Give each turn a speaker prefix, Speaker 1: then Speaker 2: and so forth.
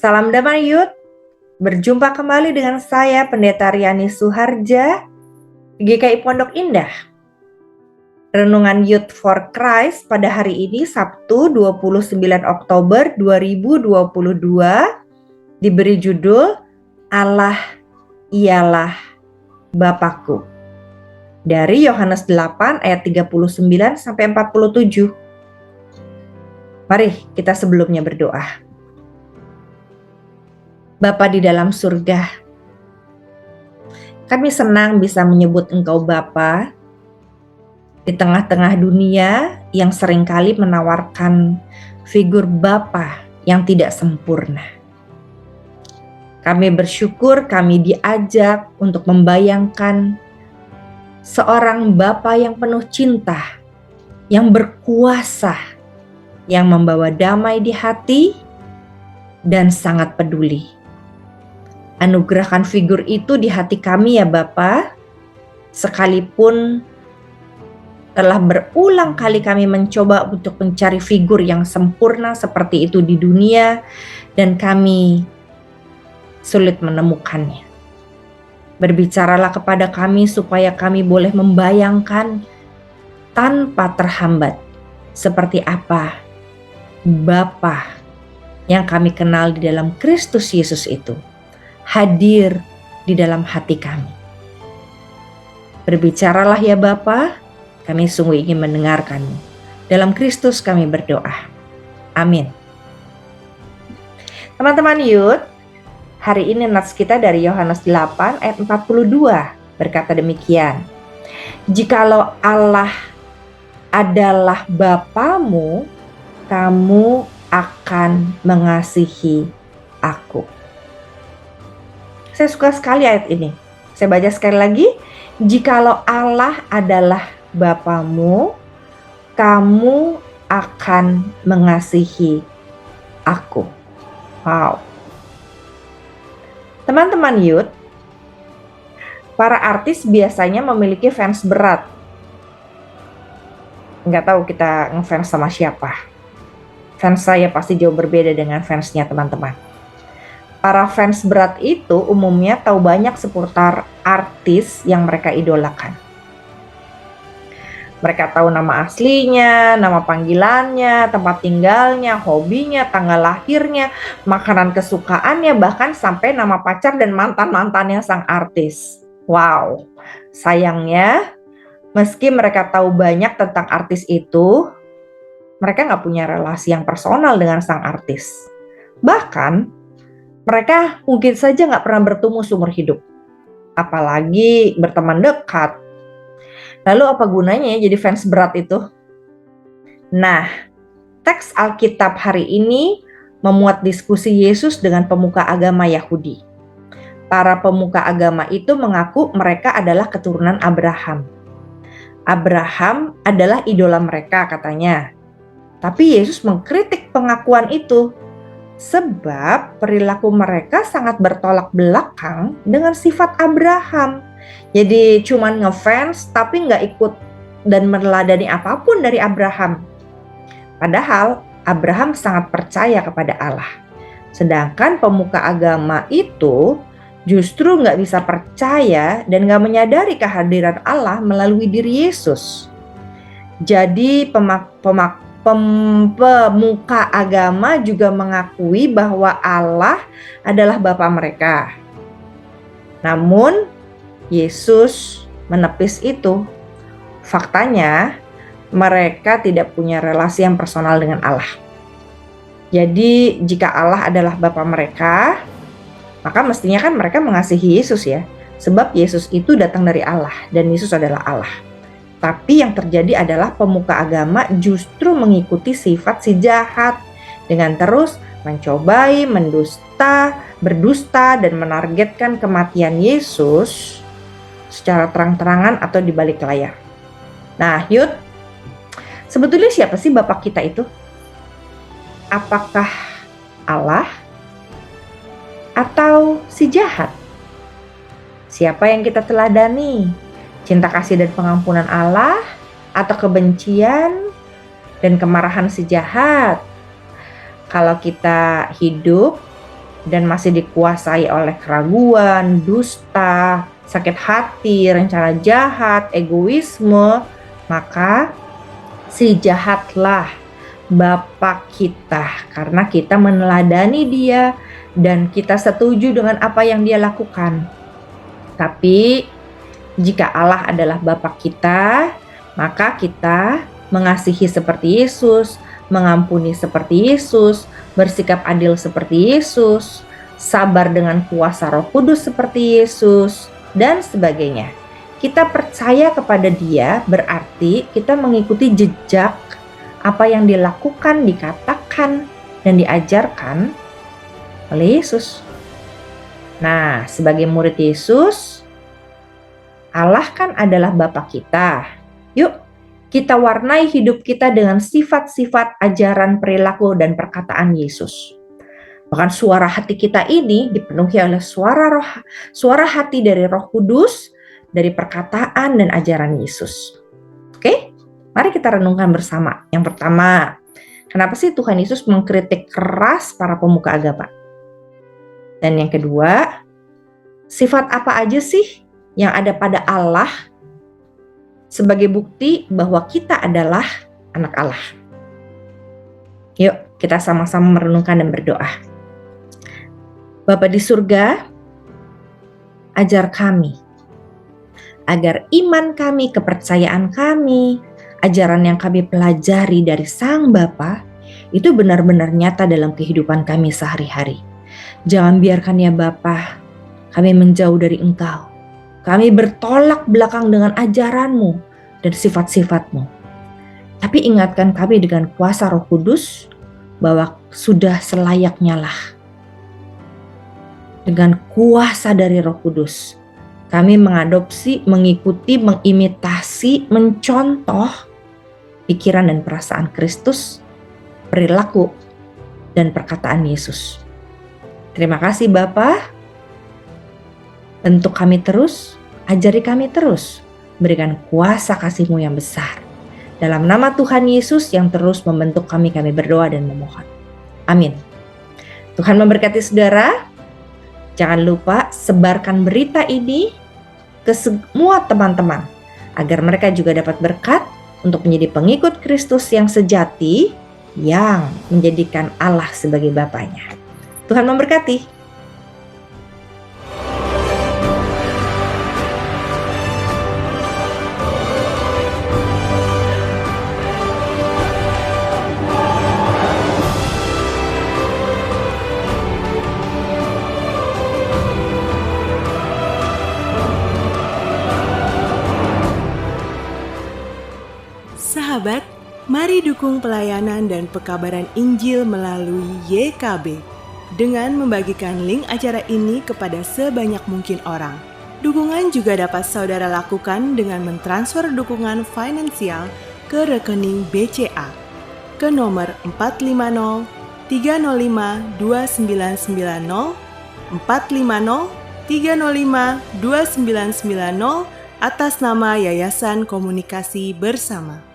Speaker 1: Salam damai Yud, berjumpa kembali dengan saya Pendeta Riani Suharja, GKI Pondok Indah. Renungan Youth for Christ pada hari ini Sabtu 29 Oktober 2022 diberi judul Allah ialah Bapakku. Dari Yohanes 8 ayat 39 sampai 47. Mari kita sebelumnya berdoa. Bapa di dalam surga, kami senang bisa menyebut Engkau Bapa di tengah-tengah dunia yang seringkali menawarkan figur Bapa yang tidak sempurna. Kami bersyukur kami diajak untuk membayangkan seorang Bapa yang penuh cinta, yang berkuasa, yang membawa damai di hati dan sangat peduli. Anugerahkan figur itu di hati kami ya Bapa, sekalipun telah berulang kali kami mencoba untuk mencari figur yang sempurna seperti itu di dunia dan kami sulit menemukannya. Berbicaralah kepada kami supaya kami boleh membayangkan tanpa terhambat seperti apa Bapa yang kami kenal di dalam Kristus Yesus itu hadir di dalam hati kami. Berbicaralah ya Bapa, kami sungguh ingin mendengarkan-Mu. Dalam Kristus kami berdoa. Amin. Teman-teman Youth, hari ini nats kita dari Yohanes 8 ayat 42 berkata demikian. Jikalau Allah adalah Bapamu, kamu akan mengasihi aku. Saya suka sekali ayat ini. Saya baca sekali lagi. Jikalau Allah adalah Bapamu, kamu akan mengasihi aku. Wow. Teman-teman Youth, para artis biasanya memiliki fans berat. Nggak tahu kita ngefans sama siapa. Fans saya pasti jauh berbeda dengan fansnya teman-teman. Para fans berat itu umumnya tahu banyak seputar artis yang mereka idolakan. Mereka tahu nama aslinya, nama panggilannya, tempat tinggalnya, hobinya, tanggal lahirnya, makanan kesukaannya, bahkan sampai nama pacar dan mantan-mantannya sang artis. Wow, sayangnya meski mereka tahu banyak tentang artis itu, mereka nggak punya relasi yang personal dengan sang artis. Bahkan mereka mungkin saja nggak pernah bertemu seumur hidup, apalagi berteman dekat. Lalu apa gunanya jadi fans berat itu? Nah, teks Alkitab hari ini memuat diskusi Yesus dengan pemuka agama Yahudi. Para pemuka agama itu mengaku mereka adalah keturunan Abraham. Abraham adalah idola mereka katanya. Tapi Yesus mengkritik pengakuan itu. Sebab perilaku mereka sangat bertolak belakang dengan sifat Abraham. Jadi cuman ngefans tapi nggak ikut dan meneladani apapun dari Abraham. Padahal Abraham sangat percaya kepada Allah. Sedangkan pemuka agama itu justru nggak bisa percaya dan nggak menyadari kehadiran Allah melalui diri Yesus. Jadi pemuka agama juga mengakui bahwa Allah adalah Bapa mereka. Namun Yesus menepis itu. Faktanya mereka tidak punya relasi yang personal dengan Allah. Jadi jika Allah adalah Bapa mereka, maka mestinya kan mereka mengasihi Yesus ya. Sebab Yesus itu datang dari Allah dan Yesus adalah Allah. Tapi yang terjadi adalah pemuka agama justru mengikuti sifat si jahat dengan terus mencobai, berdusta dan menargetkan kematian Yesus secara terang-terangan atau di balik layar. Nah, Youth, sebetulnya siapa sih Bapak kita itu? Apakah Allah atau si jahat? Siapa yang kita teladani? Cinta kasih dan pengampunan Allah atau kebencian dan kemarahan si jahat? Kalau kita hidup dan masih dikuasai oleh keraguan, dusta, sakit hati, rencana jahat, egoisme, maka si jahatlah Bapa kita karena kita meneladani dia dan kita setuju dengan apa yang dia lakukan. Tapi jika Allah adalah Bapa kita, maka kita mengasihi seperti Yesus, mengampuni seperti Yesus, bersikap adil seperti Yesus, sabar dengan kuasa Roh Kudus seperti Yesus, dan sebagainya. Kita percaya kepada Dia berarti kita mengikuti jejak apa yang dilakukan, dikatakan, dan diajarkan oleh Yesus. Nah, sebagai murid Yesus, Allah kan adalah Bapa kita. Yuk, kita warnai hidup kita dengan sifat-sifat ajaran, perilaku, dan perkataan Yesus. Bahkan suara hati kita ini dipenuhi oleh suara hati dari Roh Kudus, dari perkataan dan ajaran Yesus. Oke, mari kita renungkan bersama. Yang pertama, kenapa sih Tuhan Yesus mengkritik keras para pemuka agama? Dan yang kedua, sifat apa aja sih yang ada pada Allah sebagai bukti bahwa kita adalah anak Allah? Yuk, kita sama-sama merenungkan dan berdoa. Bapa di surga, ajar kami agar iman kami, kepercayaan kami, ajaran yang kami pelajari dari Sang Bapa itu benar-benar nyata dalam kehidupan kami sehari-hari. Jangan biarkan ya Bapa, kami menjauh dari Engkau. Kami bertolak belakang dengan ajaran-Mu dan sifat-sifat-Mu. Tapi ingatkan kami dengan kuasa Roh Kudus bahwa sudah selayaknya lah. Dengan kuasa dari Roh Kudus, kami mengadopsi, mengikuti, mengimitasi, mencontoh pikiran dan perasaan Kristus, perilaku, dan perkataan Yesus. Terima kasih Bapa. Bentuk kami terus, ajari kami terus, berikan kuasa kasih-Mu yang besar. Dalam nama Tuhan Yesus yang terus membentuk kami berdoa dan memohon. Amin. Tuhan memberkati saudara. Jangan lupa sebarkan berita ini ke semua teman-teman, agar mereka juga dapat berkat untuk menjadi pengikut Kristus yang sejati, yang menjadikan Allah sebagai Bapanya. Tuhan memberkati.
Speaker 2: Sahabat, mari dukung pelayanan dan pekabaran Injil melalui YKB dengan membagikan link acara ini kepada sebanyak mungkin orang. Dukungan juga dapat saudara lakukan dengan mentransfer dukungan finansial ke rekening BCA ke nomor 450 305 2990 450 305 2990 atas nama Yayasan Komunikasi Bersama.